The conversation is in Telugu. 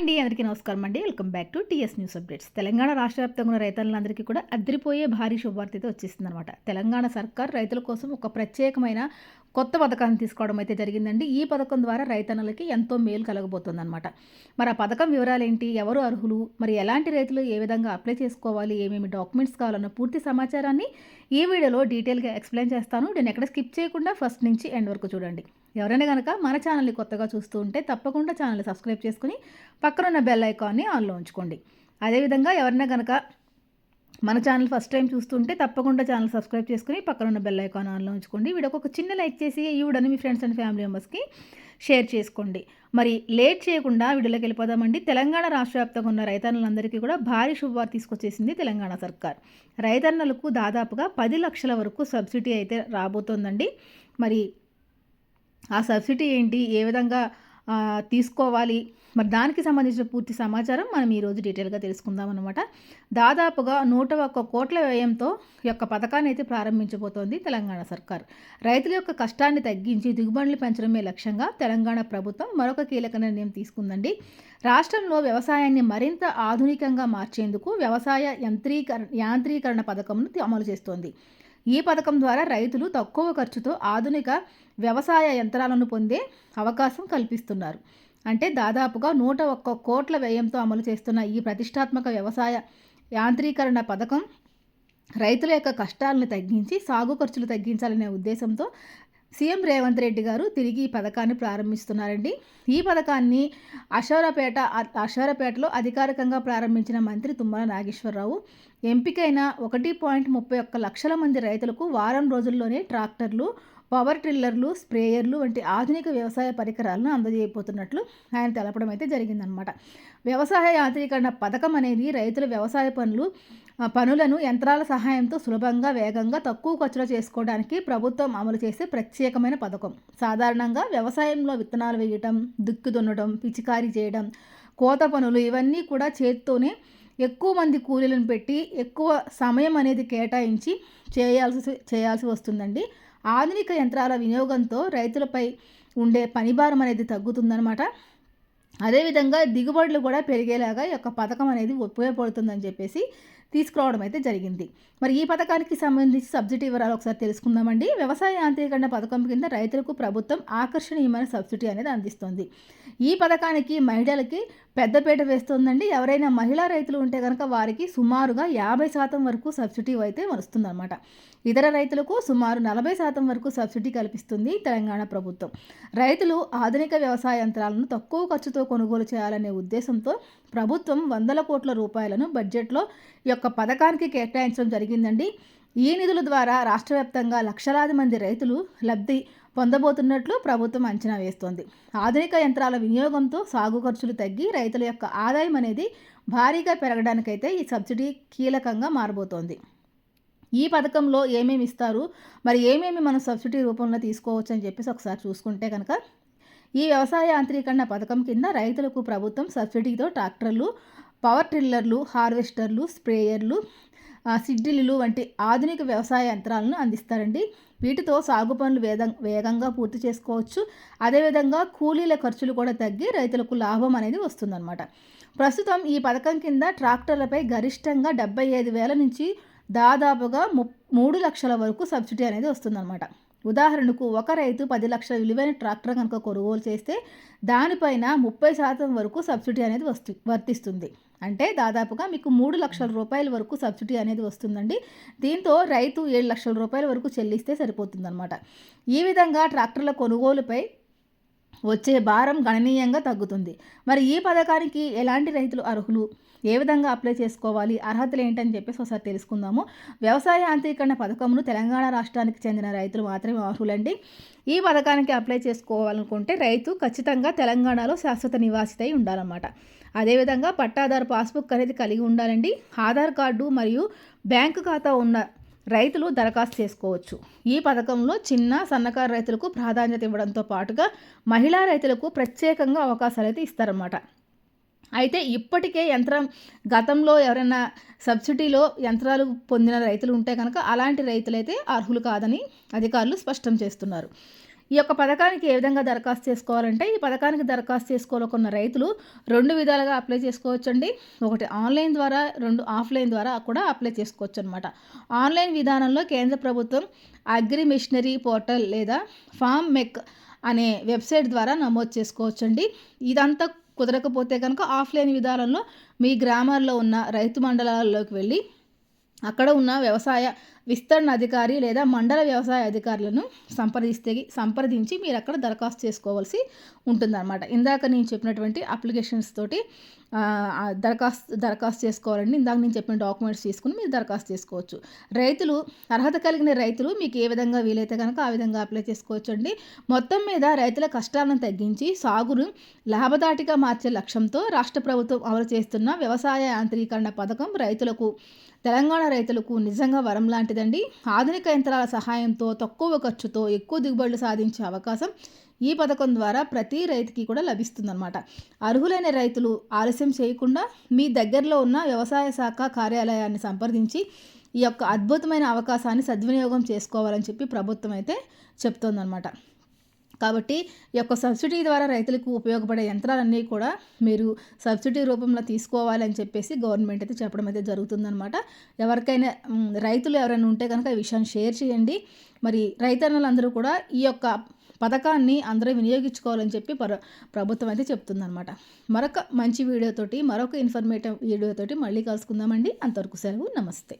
అండి, అందరికీ నమస్కారం అండి. Welcome back to TS news updates. Telangana రాష్ట్ర వ్యాప్తంగా ఉన్న రైతులందరికీ కూడా అదిరిపోయే భారీ శుభవార్త అయితే వచ్చేసిందనమాట. తెలంగాణ సర్కార్ రైతుల కోసం ఒక ప్రత్యేకమైన కొత్త పథకాన్ని తీసుకోవడం అయితే జరిగిందండి. ఈ పథకం ద్వారా రైతన్నలకి ఎంతో మేలు కలగబోతుందన్నమాట. మరి ఆ పథకం వివరాలేంటి, ఎవరు అర్హులు, మరి ఎలాంటి రైతులు ఏ విధంగా అప్లై చేసుకోవాలి, ఏమేమి డాక్యుమెంట్స్ కావాలన్న పూర్తి సమాచారాన్ని ఈ వీడియోలో డీటెయిల్గా ఎక్స్ప్లెయిన్ చేస్తాను. నేను ఎక్కడ స్కిప్ చేయకుండా ఫస్ట్ నుంచి ఎండ్ వరకు చూడండి. ఎవరైనా కనుక మన ఛానల్ని కొత్తగా చూస్తూ ఉంటే తప్పకుండా ఛానల్ని సబ్స్క్రైబ్ చేసుకుని పక్కనున్న బెల్ ఐకాన్ని ఆన్లో ఉంచుకోండి. అదేవిధంగా ఎవరైనా కనుక మన ఛానల్ ఫస్ట్ టైం చూస్తుంటే తప్పకుండా ఛానల్ సబ్స్క్రైబ్ చేసుకుని పక్కనున్న బెల్ ఐకాన్ ఆన్లో ఉంచుకోండి. వీడియోకి ఒక చిన్న లైక్ చేసి ఈ వీడియోని మీ ఫ్రెండ్స్ అండ్ ఫ్యామిలీ మెంబర్స్కి షేర్ చేసుకోండి. మరి లేట్ చేయకుండా వీడియోలోకి వెళ్ళిపోదామండి. తెలంగాణ రాష్ట్ర వ్యాప్తంగా ఉన్న రైతన్నులందరికీ కూడా భారీ శుభవార్త తీసుకొచ్చేసింది తెలంగాణ సర్కార్. రైతన్నలకు దాదాపుగా 10 లక్షల వరకు సబ్సిడీ అయితే రాబోతోందండి. మరి ఆ సబ్సిడీ ఏంటి, ఏ విధంగా తీసుకోవాలి, మరి దానికి సంబంధించిన పూర్తి సమాచారం మనం ఈరోజు డీటెయిల్గా తెలుసుకుందాం అనమాట. దాదాపుగా 101 కోట్ల వ్యయంతో ఈ యొక్క పథకాన్ని అయితే ప్రారంభించబోతోంది తెలంగాణ సర్కార్. రైతుల యొక్క కష్టాన్ని తగ్గించి దిగుబడులు పెంచడమే లక్ష్యంగా తెలంగాణ ప్రభుత్వం మరొక కీలక నిర్ణయం తీసుకుందండి. రాష్ట్రంలో వ్యవసాయాన్ని మరింత ఆధునికంగా మార్చేందుకు వ్యవసాయ యాంత్రీకరణ పథకంను అమలు చేస్తోంది. ఈ పథకం ద్వారా రైతులు తక్కువ ఖర్చుతో ఆధునిక వ్యవసాయ యంత్రాలను పొందే అవకాశం కల్పిస్తున్నారు. అంటే దాదాపుగా 101 కోట్ల వ్యయంతో అమలు చేస్తున్న ఈ ప్రతిష్టాత్మక వ్యవసాయ యాంత్రీకరణ పథకం రైతుల యొక్క కష్టాలను తగ్గించి సాగు ఖర్చులు తగ్గించాలనే ఉద్దేశంతో సీఎం రేవంత్ రెడ్డి గారు తిరిగి ఈ పథకాన్ని ప్రారంభిస్తున్నారండి. ఈ పథకాన్ని అశ్వారపేటలో అధికారికంగా ప్రారంభించిన మంత్రి తుమ్మల నాగేశ్వరరావు ఎంపికైన 1.31 లక్షల మంది రైతులకు వారం రోజుల్లోనే ట్రాక్టర్లు, పవర్ టిల్లర్లు, స్ప్రేయర్లు వంటి ఆధునిక వ్యవసాయ పరికరాలను అందజేయబోతున్నట్లు ఆయన తెలపడం అయితే జరిగిందనమాట. వ్యవసాయ యాంత్రీకరణ పథకం అనేది రైతుల వ్యవసాయ పనులను యంత్రాల సహాయంతో సులభంగా, వేగంగా, తక్కువ ఖర్చులో చేసుకోవడానికి ప్రభుత్వం అమలు చేసే ప్రత్యేకమైన పథకం. సాధారణంగా వ్యవసాయంలో విత్తనాలు వేయటం, దుక్కి దున్నడం, పిచికారీ చేయడం, కోత పనులు ఇవన్నీ కూడా చేతితోనే ఎక్కువ మంది కూలీలను పెట్టి ఎక్కువ సమయం అనేది కేటాయించి చేయాల్సి వస్తుందండి. ఆధునిక యంత్రాల వినియోగంతో రైతులపై ఉండే పనిభారం అనేది తగ్గుతుందన్నమాట. అదేవిధంగా దిగుబడులు కూడా పెరిగేలాగా ఈ యొక్క పథకం అనేది ఉపయోగపడుతుందని చెప్పేసి తీసుకురావడం అయితే జరిగింది. మరి ఈ పథకానికి సంబంధించి సబ్సిడీ వివరాలు ఒకసారి తెలుసుకుందామండి. వ్యవసాయ యాంత్రీకరణ పథకం కింద రైతులకు ప్రభుత్వం ఆకర్షణీయమైన సబ్సిడీ అనేది అందిస్తుంది. ఈ పథకానికి మహిళలకి పెద్దపీట వేస్తుందండి. ఎవరైనా మహిళా రైతులు ఉంటే కనుక వారికి సుమారుగా 50% వరకు సబ్సిడీ అయితే వస్తుందన్నమాట. ఇతర రైతులకు సుమారు 40% వరకు సబ్సిడీ కల్పిస్తుంది తెలంగాణ ప్రభుత్వం. రైతులు ఆధునిక వ్యవసాయ యంత్రాలను తక్కువ ఖర్చుతో కొనుగోలు చేయాలనే ఉద్దేశంతో ప్రభుత్వం 100 కోట్ల రూపాయలను బడ్జెట్లో ఈ యొక్క పథకానికి కేటాయించడం జరిగిందండి. ఈ నిధుల ద్వారా రాష్ట్ర వ్యాప్తంగా లక్షలాది మంది రైతులు లబ్ధి పొందబోతున్నట్లు ప్రభుత్వం అంచనా వేస్తోంది. ఆధునిక యంత్రాల వినియోగంతో సాగు ఖర్చులు తగ్గి రైతుల యొక్క ఆదాయం అనేది భారీగా పెరగడానికైతే ఈ సబ్సిడీ కీలకంగా మారబోతోంది. ఈ పథకంలో ఏమేమి ఇస్తారు, మరి ఏమేమి మనం సబ్సిడీ రూపంలో తీసుకోవచ్చు అని చెప్పేసి ఒకసారి చూసుకుంటే కనుక ఈ వ్యవసాయ యాంత్రీకరణ పథకం కింద రైతులకు ప్రభుత్వం సబ్సిడీతో ట్రాక్టర్లు, పవర్ టిల్లర్లు, హార్వెస్టర్లు, స్ప్రేయర్లు, సిడ్డిలు వంటి ఆధునిక వ్యవసాయ యంత్రాలను అందిస్తారండి. వీటితో సాగు పనులు వేగంగా పూర్తి చేసుకోవచ్చు. అదేవిధంగా కూలీల ఖర్చులు కూడా తగ్గి రైతులకు లాభం అనేది వస్తుందన్నమాట. ప్రస్తుతం ఈ పథకం కింద ట్రాక్టర్లపై గరిష్టంగా 75,000 నుంచి దాదాపుగా 3 లక్షల వరకు సబ్సిడీ అనేది వస్తుందన్నమాట. ఉదాహరణకు ఒక రైతు 10 లక్షల విలువైన ట్రాక్టర్ కనుక కొనుగోలు చేస్తే దానిపైన 30% వరకు సబ్సిడీ అనేది వర్తిస్తుంది. అంటే దాదాపుగా మీకు 3 లక్షల రూపాయల వరకు సబ్సిడీ అనేది వస్తుందండి. దీంతో రైతు 7 లక్షల రూపాయల వరకు చెల్లిస్తే సరిపోతుందన్నమాట. ఈ విధంగా ట్రాక్టర్ల కొనుగోలుపై వచ్చే భారం గణనీయంగా తగ్గుతుంది. మరి ఈ పథకానికి ఎలాంటి రైతులు అర్హులు, ఏ విధంగా అప్లై చేసుకోవాలి, అర్హతలు ఏంటని చెప్పేసి ఒకసారి తెలుసుకుందాము. వ్యవసాయ యాంత్రీకరణ పథకంను తెలంగాణ రాష్ట్రానికి చెందిన రైతులు మాత్రమే అర్హులండి. ఈ పథకానికి అప్లై చేసుకోవాలనుకుంటే రైతు ఖచ్చితంగా తెలంగాణలో శాశ్వత నివాసితై ఉండాలన్నమాట. అదేవిధంగా పట్టాదారు పాస్బుక్ అనేది కలిగి ఉండాలండి. ఆధార్ కార్డు మరియు బ్యాంకు ఖాతా ఉన్న రైతులు దరఖాస్తు చేసుకోవచ్చు. ఈ పథకంలో చిన్న సన్నకారు రైతులకు ప్రాధాన్యత ఇవ్వడంతో పాటుగా మహిళా రైతులకు ప్రత్యేకంగా అవకాశాలు అయితే ఇస్తారన్నమాట. అయితే ఇప్పటికే గతంలో ఎవరైనా సబ్సిడీలో యంత్రాలు పొందిన రైతులు ఉంటే కనుక అలాంటి రైతులైతే అర్హులు కాదని అధికారులు స్పష్టం చేస్తున్నారు. ఈ యొక్క పథకానికి ఏ విధంగా దరఖాస్తు చేసుకోవాలంటే, ఈ పథకానికి దరఖాస్తు చేసుకోవాలనుకున్న రైతులు 2 విధాలుగా అప్లై చేసుకోవచ్చండి. ఒకటి ఆన్‌లైన్ ద్వారా, 2 ఆఫ్‌లైన్ ద్వారా కూడా అప్లై చేసుకోవచ్చనమాట. ఆన్‌లైన్ విధానంలో కేంద్ర ప్రభుత్వం అగ్రి మిషనరీ పోర్టల్ లేదా ఫార్మ్ మెక్ అనే వెబ్‌సైట్ ద్వారా నమోదు చేసుకోవచ్చండి. ఇదంతా కుదరకపోతే కనుక ఆఫ్‌లైన్ విధానంలో మీ గ్రామాల్లో ఉన్న రైతు మండలాల్లోకి వెళ్ళి అక్కడ ఉన్న వ్యవసాయ విస్తరణ అధికారి లేదా మండల వ్యవసాయ అధికారులను సంప్రదించి మీరు అక్కడ దరఖాస్తు చేసుకోవాల్సి ఉంటుందన్నమాట. ఇందాక నేను చెప్పినటువంటి అప్లికేషన్స్ తోటి దరఖాస్తు చేసుకోవాలండి. ఇందాక నేను చెప్పిన డాక్యుమెంట్స్ తీసుకుని మీరు దరఖాస్తు చేసుకోవచ్చు. అర్హత కలిగిన రైతులు మీకు ఏ విధంగా వీలైతే కనుక ఆ విధంగా అప్లై చేసుకోవచ్చు అండి. మొత్తం మీద రైతుల కష్టాలను తగ్గించి సాగును లాభదాటిగా మార్చే లక్ష్యంతో రాష్ట్ర ప్రభుత్వం అమలు చేస్తున్న వ్యవసాయ యాంత్రీకరణ పథకం తెలంగాణ రైతులకు నిజంగా వరం లాంటిదండి. ఆధునిక యంత్రాల సహాయంతో తక్కువ ఖర్చుతో ఎక్కువ దిగుబడులు సాధించే అవకాశం ఈ పథకం ద్వారా ప్రతి రైతుకి కూడా లభిస్తుందన్నమాట. అర్హులైన రైతులు ఆలస్యం చేయకుండా మీ దగ్గరలో ఉన్న వ్యవసాయ శాఖ కార్యాలయాన్ని సంప్రదించి ఈ యొక్క అద్భుతమైన అవకాశాన్ని సద్వినియోగం చేసుకోవాలని చెప్పి ప్రభుత్వం అయితే చెప్తోందన్నమాట. కాబట్టి ఈ యొక్క సబ్సిడీ ద్వారా రైతులకు ఉపయోగపడే యంత్రాలన్నీ కూడా మీరు సబ్సిడీ రూపంలో తీసుకోవాలని చెప్పేసి గవర్నమెంట్ అయితే చెప్పడం అయితే జరుగుతుందన్నమాట. రైతులు ఎవరైనా ఉంటే కనుక ఈ విషయాన్ని షేర్ చేయండి. మరి రైతన్నలందరూ కూడా ఈ యొక్క పథకాన్ని అందరూ వినియోగించుకోవాలని చెప్పి ప్రభుత్వం అయితే చెప్తుందన్నమాట. మరొక మంచి వీడియోతోటి, మరొక ఇన్ఫర్మేటివ్ వీడియోతోటి మళ్ళీ కలుసుకుందామండి. అంతవరకు సెలవు. నమస్తే.